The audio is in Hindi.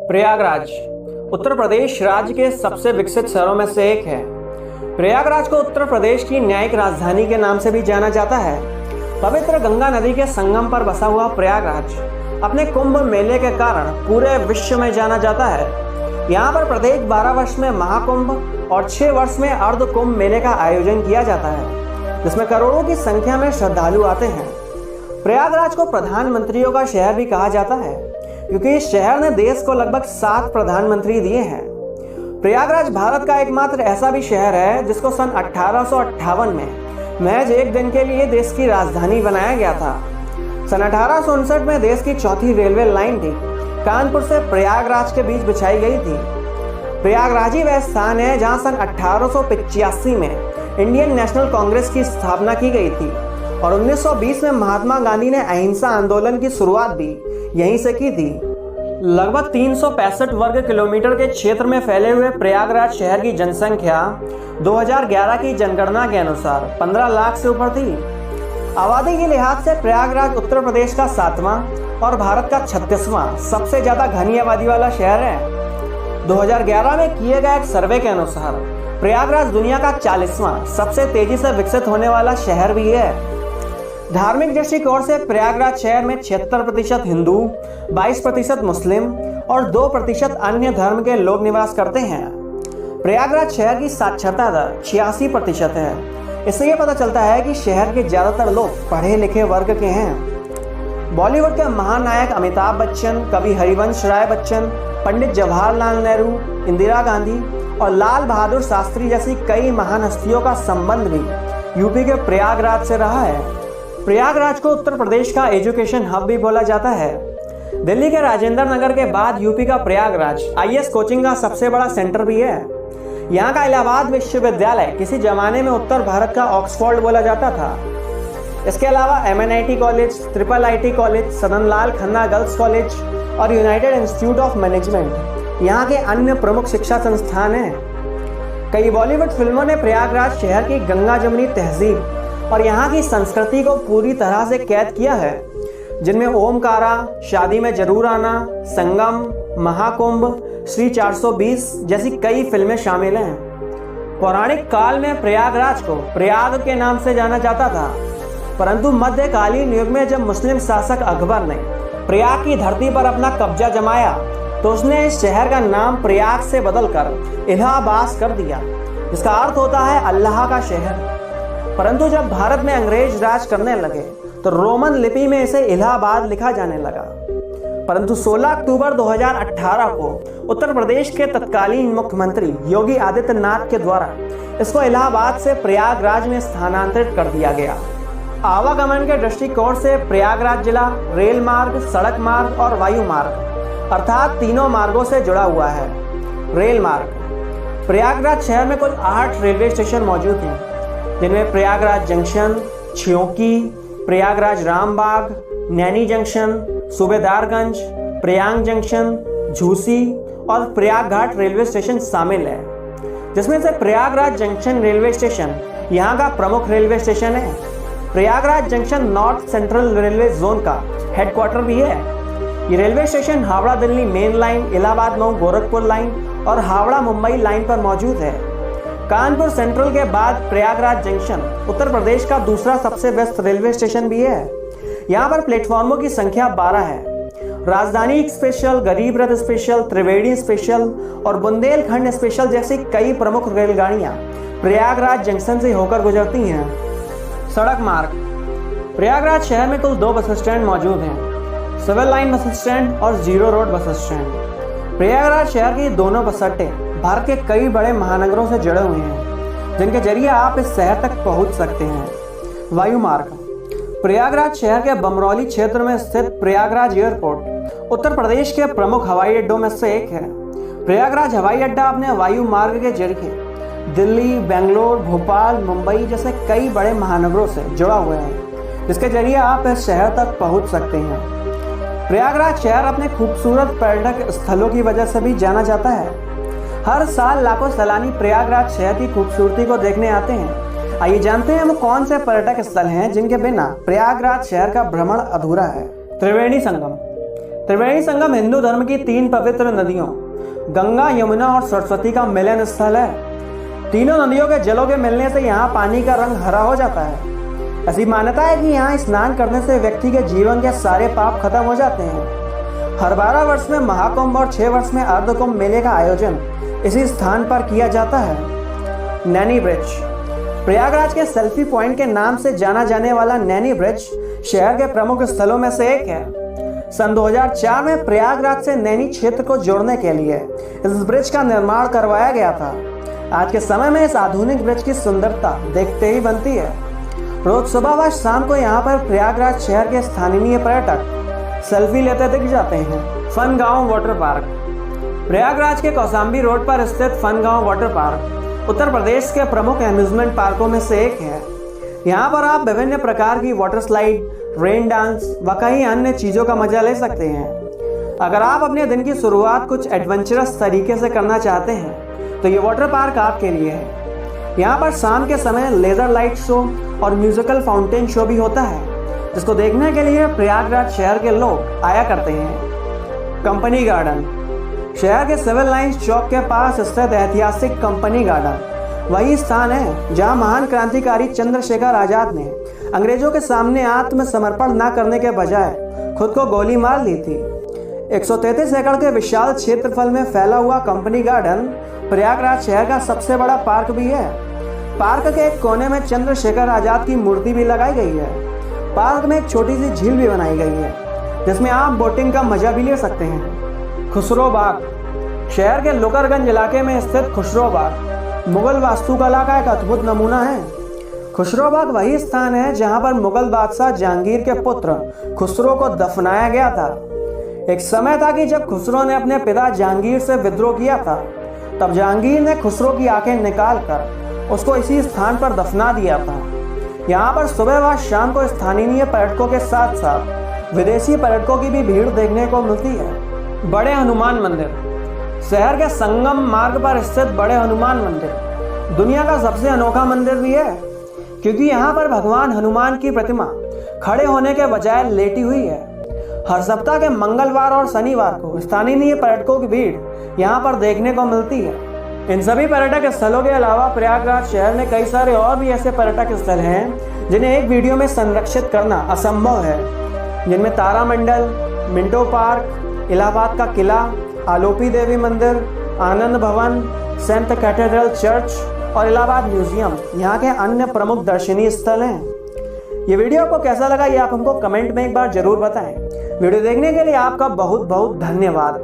प्रयागराज उत्तर प्रदेश राज्य के सबसे विकसित शहरों में से एक है। प्रयागराज को उत्तर प्रदेश की न्यायिक राजधानी के नाम से भी जाना जाता है। पवित्र गंगा नदी के संगम पर बसा हुआ प्रयागराज अपने कुंभ मेले के कारण पूरे विश्व में जाना जाता है। यहाँ पर प्रत्येक 12 वर्ष में महाकुंभ और 6 वर्ष में अर्ध कुंभ मेले का आयोजन किया जाता है, जिसमें करोड़ों की संख्या में श्रद्धालु आते हैं। प्रयागराज को प्रधानमंत्रियों का शहर भी कहा जाता है, क्योंकि इस शहर ने देश को लगभग 7 प्रधानमंत्री दिए हैं। प्रयागराज भारत का एकमात्र ऐसा भी शहर है जिसको सन 1858 में महज एक दिन के लिए देश की राजधानी बनाया गया था। सन 1859 में देश की चौथी रेलवे लाइन थी कानपुर से प्रयागराज के बीच बिछाई गई थी। प्रयागराज ही वह स्थान है जहां सन 1885 में इंडियन नेशनल कांग्रेस की स्थापना की गई थी और 1920 में महात्मा गांधी ने अहिंसा आंदोलन की शुरुआत भी यहीं से की थी। लगभग 365 वर्ग किलोमीटर के क्षेत्र में फैले हुए प्रयागराज शहर की जनसंख्या 2011 की जनगणना के अनुसार 15 लाख से ऊपर थी। आबादी के लिहाज से प्रयागराज उत्तर प्रदेश का 7वां और भारत का 36वां सबसे ज्यादा घनी आबादी वाला शहर है। 2011 में किए गए एक सर्वे के अनुसार प्रयागराज दुनिया का 40वां सबसे तेजी से विकसित होने वाला शहर भी है। धार्मिक दृष्टिकोण से प्रयागराज शहर में 76% हिंदू, 22% मुस्लिम और 2% अन्य धर्म के लोग निवास करते हैं। प्रयागराज शहर की साक्षरता दर 86% है। इससे यह पता चलता है कि शहर के ज्यादातर लोग पढ़े लिखे वर्ग के हैं। बॉलीवुड के महानायक अमिताभ बच्चन, कवि हरिवंश राय बच्चन, पंडित जवाहरलाल नेहरू, इंदिरा गांधी और लाल बहादुर शास्त्री जैसी कई महान हस्तियों का संबंध भी यूपी के प्रयागराज से रहा है। प्रयागराज को उत्तर प्रदेश का एजुकेशन हब भी बोला जाता है। दिल्ली के राजेंद्र नगर के बाद यूपी का प्रयागराज आईएएस कोचिंग का सबसे बड़ा सेंटर भी है। यहाँ का इलाहाबाद विश्वविद्यालय किसी जमाने में उत्तर भारत का ऑक्सफोर्ड बोला जाता था। इसके अलावा MNIT कॉलेज, IIIT कॉलेज, सदन लाल खन्ना गर्ल्स कॉलेज और यूनाइटेड इंस्टीट्यूट ऑफ मैनेजमेंट यहाँ के अन्य प्रमुख शिक्षा संस्थान हैं। कई बॉलीवुड फिल्मों ने प्रयागराज शहर की गंगा जमुनी तहजीब और यहाँ की संस्कृति को पूरी तरह से कैद किया है, जिनमें ओमकारा, शादी में जरूर आना, संगम, महाकुंभ, श्री 420 जैसी कई फिल्में शामिल हैं। पौराणिक काल में प्रयागराज को प्रयाग के नाम से जाना जाता था, परंतु मध्यकालीन युग में जब मुस्लिम शासक अकबर ने प्रयाग की धरती पर अपना कब्जा जमाया तो उसने इस शहर का नाम प्रयाग से बदलकर इलाहाबाद कर दिया, जिसका अर्थ होता है अल्लाह का शहर। परंतु जब भारत में अंग्रेज राज करने लगे तो रोमन लिपि में इसे इलाहाबाद लिखा जाने लगा। परंतु 16 अक्टूबर 2018 को उत्तर प्रदेश के तत्कालीन मुख्यमंत्री योगी आदित्यनाथ के द्वारा इसको इलाहाबाद से प्रयागराज में स्थानांतरित कर दिया गया। आवागमन के दृष्टिकोण से प्रयागराज जिला रेल मार्ग, सड़क मार्ग और वायु मार्ग अर्थात तीनों मार्गों से जुड़ा हुआ है। रेल मार्ग प्रयागराज शहर में कुल 8 रेलवे स्टेशन मौजूद हैं, जिनमें Prayagraj junction, Chheonki, Prayagraj Rambagh, Naini junction, Subedarganj, Prayag junction, Jhusi और प्रयागघाट रेलवे स्टेशन शामिल है, जिसमें से प्रयागराज जंक्शन रेलवे स्टेशन यहाँ का प्रमुख रेलवे स्टेशन है। Prayagraj junction north central railway zone का हेडक्वार्टर भी है। ये railway station Howrah Delhi main line, Allahabad Mau Gorakhpur line और हावड़ा मुंबई लाइन पर मौजूद है। कानपुर सेंट्रल के बाद प्रयागराज जंक्शन उत्तर प्रदेश का दूसरा सबसे व्यस्त रेलवे स्टेशन भी है। यहाँ पर प्लेटफॉर्मों की संख्या 12 है। राजधानी स्पेशल, गरीब रथ स्पेशल, त्रिवेणी स्पेशल और बुंदेलखंड स्पेशल जैसी कई प्रमुख रेलगाड़ियाँ प्रयागराज जंक्शन से होकर गुजरती हैं। सड़क मार्ग प्रयागराज शहर में कुल 2 बस स्टैंड मौजूद हैं, सिविल लाइन बस स्टैंड और zero road bus stand. Prayagraj शहर के दोनों बस अड्डे भारत के कई बड़े महानगरों से जुड़े हुए हैं, जिनके जरिए आप इस शहर तक पहुंच सकते हैं। वायु मार्ग प्रयागराज शहर के बमरौली क्षेत्र में स्थित प्रयागराज एयरपोर्ट उत्तर प्रदेश के प्रमुख हवाई अड्डों में से एक है। प्रयागराज हवाई अड्डा अपने वायु मार्ग के जरिए दिल्ली, बेंगलोर, भोपाल, मुंबई जैसे कई बड़े महानगरों से जुड़ा हुआ है, जिसके जरिए आप इस शहर तक पहुंच सकते हैं। प्रयागराज शहर अपने खूबसूरत पर्यटक स्थलों की वजह से भी जाना जाता है। हर साल लाखों सैलानी प्रयागराज शहर की खूबसूरती को देखने आते हैं। आइए जानते हैं वो कौन से पर्यटक स्थल हैं जिनके बिना प्रयागराज शहर का भ्रमण अधूरा है। त्रिवेणी संगम त्रिवेणी संगम हिंदू धर्म की 3 पवित्र नदियों गंगा, यमुना और सरस्वती का मिलन स्थल है। तीनों नदियों के जलों के मिलने से यहाँ पानी का रंग हरा हो जाता है। ऐसी मान्यता है कि यहाँ स्नान करने से व्यक्ति के जीवन के सारे पाप खत्म हो जाते हैं। हर 12 वर्ष में महाकुंभ और 6 वर्ष में अर्धकुंभ मेले का आयोजन इसी स्थान पर किया जाता है। नैनी ब्रिज प्रयागराज के सेल्फी पॉइंट के नाम से जाना जाने वाला नैनी ब्रिज शहर के प्रमुख स्थलों में से एक है। सन 2004 में प्रयागराज से नैनी क्षेत्र को जोड़ने के लिए इस ब्रिज का निर्माण करवाया गया था। आज के समय में इस आधुनिक ब्रिज की सुंदरता देखते ही बनती है। रोज सुबह व शाम को यहाँ पर प्रयागराज शहर के स्थानीय पर्यटक सेल्फी लेते दिख जाते हैं। फन गांव वाटर पार्क प्रयागराज के कौशाम्बी रोड पर स्थित फन गांव वाटर पार्क उत्तर प्रदेश के प्रमुख एम्यूजमेंट पार्कों में से एक है। यहाँ पर आप विभिन्न प्रकार की वाटर स्लाइड, रेन डांस व कई अन्य चीज़ों का मजा ले सकते हैं। अगर आप अपने दिन की शुरुआत कुछ एडवेंचरस तरीके से करना चाहते हैं तो ये वाटर पार्क आपके लिए है। यहाँ पर शाम के समय लेजर लाइट शो और म्यूजिकल फाउंटेन शो भी होता है, जिसको देखने के लिए प्रयागराज शहर के लोग आया करते हैं। कंपनी गार्डन शहर के सिविल लाइंस चौक के पास स्थित ऐतिहासिक कंपनी गार्डन वही स्थान है जहां महान क्रांतिकारी चंद्रशेखर आजाद ने अंग्रेजों के सामने आत्मसमर्पण न करने के बजाय खुद को गोली मार ली थी। 133 एकड़ के विशाल क्षेत्रफल में फैला हुआ कंपनी गार्डन प्रयागराज शहर का सबसे बड़ा पार्क भी है। पार्क के एक कोने में चंद्रशेखर आजाद की मूर्ति भी लगाई गई है। पार्क में एक छोटी सी झील भी बनाई गई है जिसमें आप बोटिंग का मजा भी ले सकते हैं। खुसरो बाग शहर के लोकरगंज इलाके में स्थित खुसरो बाग मुगल वास्तुकला का एक अद्भुत नमूना है। खुसरो बाग वही स्थान है जहां पर मुगल बादशाह जहांगीर के पुत्र खुसरो को दफनाया गया था। एक समय था कि जब खुसरो ने अपने पिता जहांगीर से विद्रोह किया था, तब जहांगीर ने खुसरो की आंखें निकालकर उसको इसी स्थान पर दफना दिया था। यहाँ पर सुबह व शाम को स्थानीय पर्यटकों के साथ साथ विदेशी पर्यटकों की भी भीड़ देखने को मिलती है। बड़े हनुमान मंदिर शहर के संगम मार्ग पर स्थित बड़े हनुमान मंदिर दुनिया का सबसे अनोखा मंदिर भी है, क्योंकि यहाँ पर भगवान हनुमान की प्रतिमा खड़े होने के बजाय लेटी हुई है। हर सप्ताह के मंगलवार और शनिवार को स्थानीय पर्यटकों की भीड़ यहाँ पर देखने को मिलती है। इन सभी पर्यटक स्थलों के अलावा प्रयागराज शहर में कई सारे और भी ऐसे पर्यटक स्थल हैं जिन्हें एक वीडियो में संरक्षित करना असंभव है, जिनमें तारामंडल, मिंटो पार्क, इलाहाबाद का किला, आलोपी देवी मंदिर, आनंद भवन, सेंट कैथेड्रल चर्च और इलाहाबाद म्यूजियम यहाँ के अन्य प्रमुख दर्शनीय स्थल हैं। ये वीडियो आपको कैसा लगा ये आप हमको कमेंट में एक बार जरूर बताएं। वीडियो देखने के लिए आपका बहुत बहुत धन्यवाद।